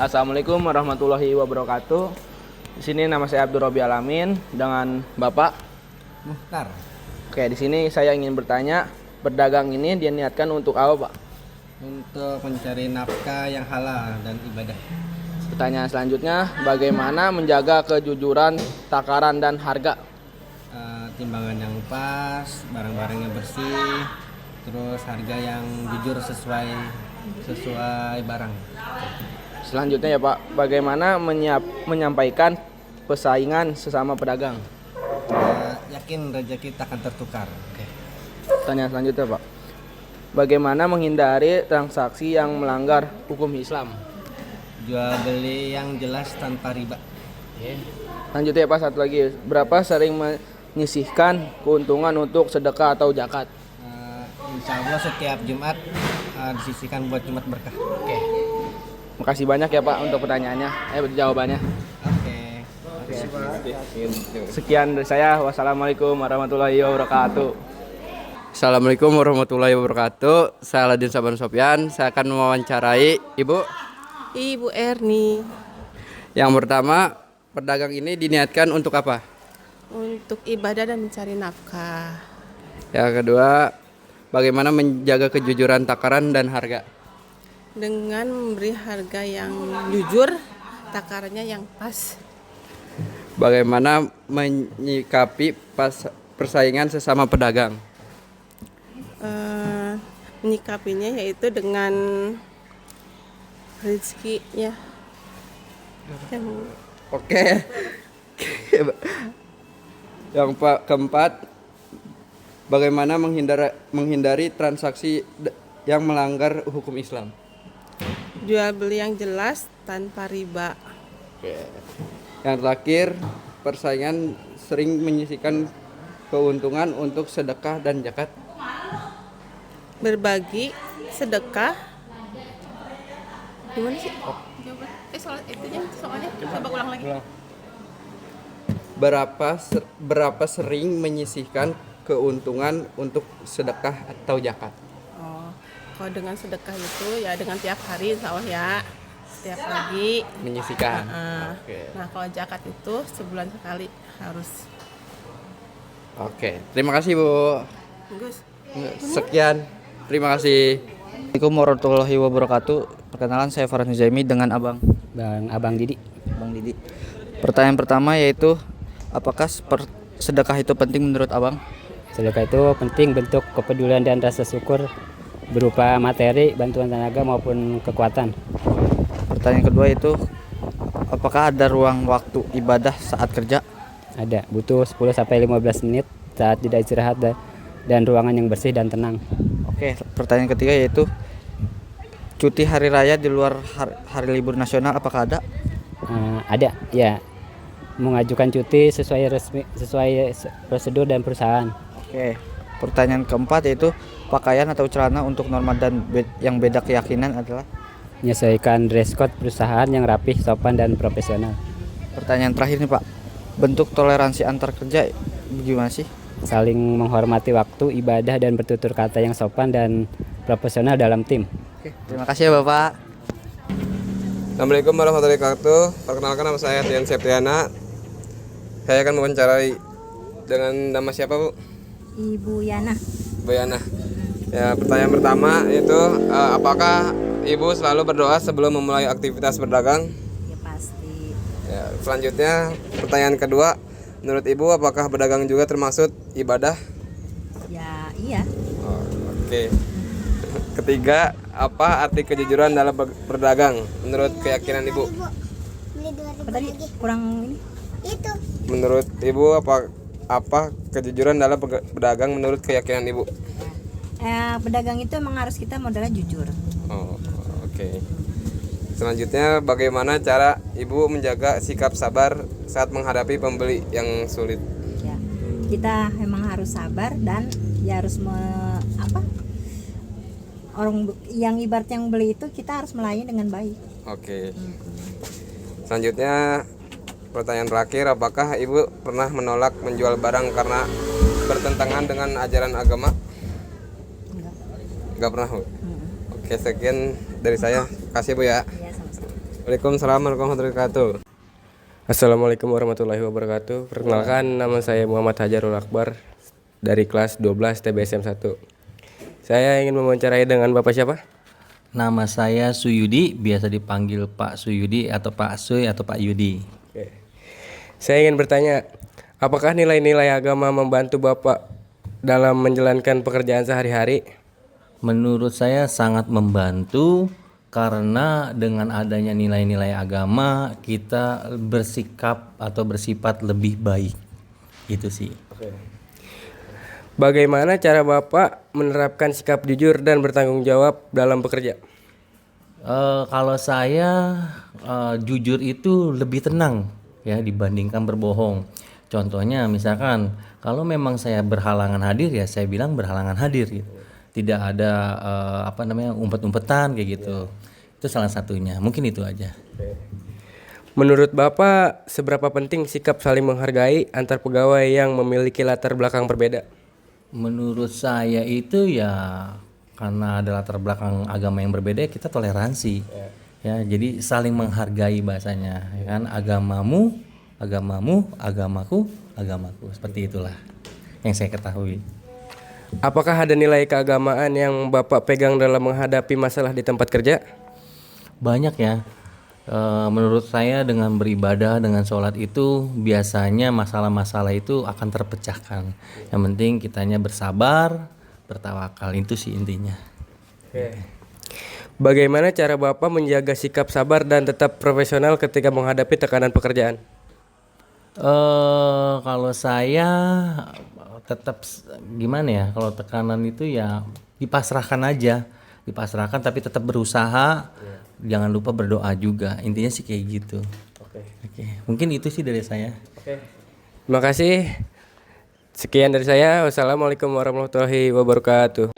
Assalamualaikum warahmatullahi wabarakatuh. Di sini nama saya Abdul Robi Alamin dengan Bapak Muhtar. Oke, di sini saya ingin bertanya, berdagang ini diniatkan untuk apa, Pak? Untuk mencari nafkah yang halal dan ibadah. Pertanyaan selanjutnya, bagaimana menjaga kejujuran takaran dan harga? Timbangan yang pas, barang-barang yang bersih, terus harga yang jujur sesuai barang. Selanjutnya ya Pak, bagaimana menyampaikan persaingan sesama pedagang? Yakin rezeki tak akan tertukar. Pertanyaan selanjutnya Pak, bagaimana menghindari transaksi yang melanggar hukum Islam? Jual beli yang jelas tanpa riba. Selanjutnya Pak, satu lagi, berapa sering menyisihkan keuntungan untuk sedekah atau zakat? Insya Allah setiap Jumat disisihkan buat Jumat berkah. Oke. Makasih banyak ya Pak untuk pertanyaannya, jawabannya. Oke. Sekian dari saya. Wassalamualaikum warahmatullahi wabarakatuh. Assalamualaikum warahmatullahi wabarakatuh. Saya Aladin Saban Sofyan. Saya akan mewawancarai Ibu Erni. Yang pertama, pedagang ini diniatkan untuk apa? Untuk ibadah dan mencari nafkah. Yang kedua, bagaimana menjaga kejujuran takaran dan harga? Dengan memberi harga yang jujur, takarannya yang pas. Bagaimana menyikapi persaingan sesama pedagang? Menyikapinya yaitu dengan rezekinya. Oke. Yang keempat, bagaimana menghindari transaksi yang melanggar hukum Islam? Jual beli yang jelas tanpa riba. Oke. Yang terakhir, persaingan sering menyisihkan keuntungan untuk sedekah dan zakat. Berbagi, sedekah. Gimana sih? Soalnya coba ulang lagi. Berapa sering menyisihkan keuntungan untuk sedekah atau zakat? Kalau dengan sedekah itu ya dengan tiap hari insya Allah ya, setiap pagi Menyisihkan. Oke. Nah kalau zakat itu sebulan sekali harus. Oke, terima kasih Bu. Bagus. Sekian, terima kasih. Assalamualaikum warahmatullahi wabarakatuh. Perkenalan, saya Farhan Huzaimi dengan Abang Didi. Bang Didi. Pertanyaan pertama yaitu, apakah sedekah itu penting menurut Abang? Sedekah itu penting, bentuk kepedulian dan rasa syukur berupa materi, bantuan tenaga maupun kekuatan. Pertanyaan kedua itu, apakah ada ruang waktu ibadah saat kerja? Ada, butuh 10-15 menit saat tidak istirahat dan ruangan yang bersih dan tenang. Oke, pertanyaan ketiga yaitu, cuti hari raya di luar hari libur nasional apakah ada? Ada, ya. Mengajukan cuti sesuai prosedur dan perusahaan. Oke. Pertanyaan keempat yaitu, pakaian atau celana untuk norma dan yang beda keyakinan adalah? Menyesuaikan dress code perusahaan yang rapih, sopan, dan profesional. Pertanyaan terakhir nih Pak, bentuk toleransi antar kerja bagaimana sih? Saling menghormati waktu, ibadah, dan bertutur kata yang sopan dan profesional dalam tim. Oke, terima kasih ya Bapak. Assalamualaikum warahmatullahi wabarakatuh. Perkenalkan, nama saya Tian Septiana. Saya akan mewawancarai dengan nama siapa Bu? Ibu Yana. Bu Yana. Ya, pertanyaan pertama itu, apakah Ibu selalu berdoa sebelum memulai aktivitas berdagang? Ya pasti. Ya, selanjutnya pertanyaan kedua, menurut Ibu apakah berdagang juga termasuk ibadah? Ya iya. Oh, oke. Ketiga, apa arti kejujuran dalam berdagang menurut keyakinan Ibu? Apa tadi kurang ini? Itu. Menurut Ibu apa kejujuran dalam berdagang menurut keyakinan Ibu? Pedagang itu emang harus kita modalnya jujur. Oh, oke. Selanjutnya, bagaimana cara Ibu menjaga sikap sabar saat menghadapi pembeli yang sulit? Ya. Kita emang harus sabar dan ya harus orang yang ibarat yang beli itu kita harus melayani dengan baik. Oke. Selanjutnya, pertanyaan terakhir, apakah Ibu pernah menolak menjual barang karena bertentangan dengan ajaran agama? Enggak pernah Bu? Oke, sekian dari saya. Kasih Bu ya. Ya sama-sama. Waalaikumsalam warahmatullahi wabarakatuh. Assalamualaikum warahmatullahi wabarakatuh. Perkenalkan, nama saya Muhammad Hajarul Akbar dari kelas 12 TBSM 1. Saya ingin mewawancarai dengan Bapak siapa? Nama saya Suyudi, biasa dipanggil Pak Suyudi atau Pak Suy atau Pak Yudi. Oke. Saya ingin bertanya, apakah nilai-nilai agama membantu Bapak dalam menjalankan pekerjaan sehari-hari? Menurut saya sangat membantu karena dengan adanya nilai-nilai agama kita bersikap atau bersifat lebih baik. Itu sih. Bagaimana cara Bapak menerapkan sikap jujur dan bertanggung jawab dalam bekerja? Kalau saya jujur itu lebih tenang ya dibandingkan berbohong. Contohnya misalkan kalau memang saya berhalangan hadir ya saya bilang berhalangan hadir gitu. Tidak ada umpet-umpetan kayak gitu. Itu salah satunya. Mungkin itu aja. Menurut Bapak, seberapa penting sikap saling menghargai antar pegawai yang memiliki latar belakang berbeda? Menurut saya itu ya karena ada latar belakang agama yang berbeda kita toleransi. Ya, jadi saling menghargai bahasanya, ya kan? Agamamu, agamaku, seperti itulah yang saya ketahui. Apakah ada nilai keagamaan yang Bapak pegang dalam menghadapi masalah di tempat kerja? Banyak ya. Menurut saya dengan beribadah, dengan sholat itu biasanya masalah-masalah itu akan terpecahkan. Yang penting kitanya bersabar, bertawakal, itu sih intinya. Bagaimana cara Bapak menjaga sikap sabar dan tetap profesional ketika menghadapi tekanan pekerjaan? Kalau saya tetap gimana ya, kalau tekanan itu ya dipasrahkan aja, dipasrahkan tapi tetap berusaha. Jangan lupa berdoa juga, intinya sih kayak gitu. Oke. Mungkin itu sih dari saya. Terima kasih. Sekian dari saya. Wassalamualaikum warahmatullahi wabarakatuh.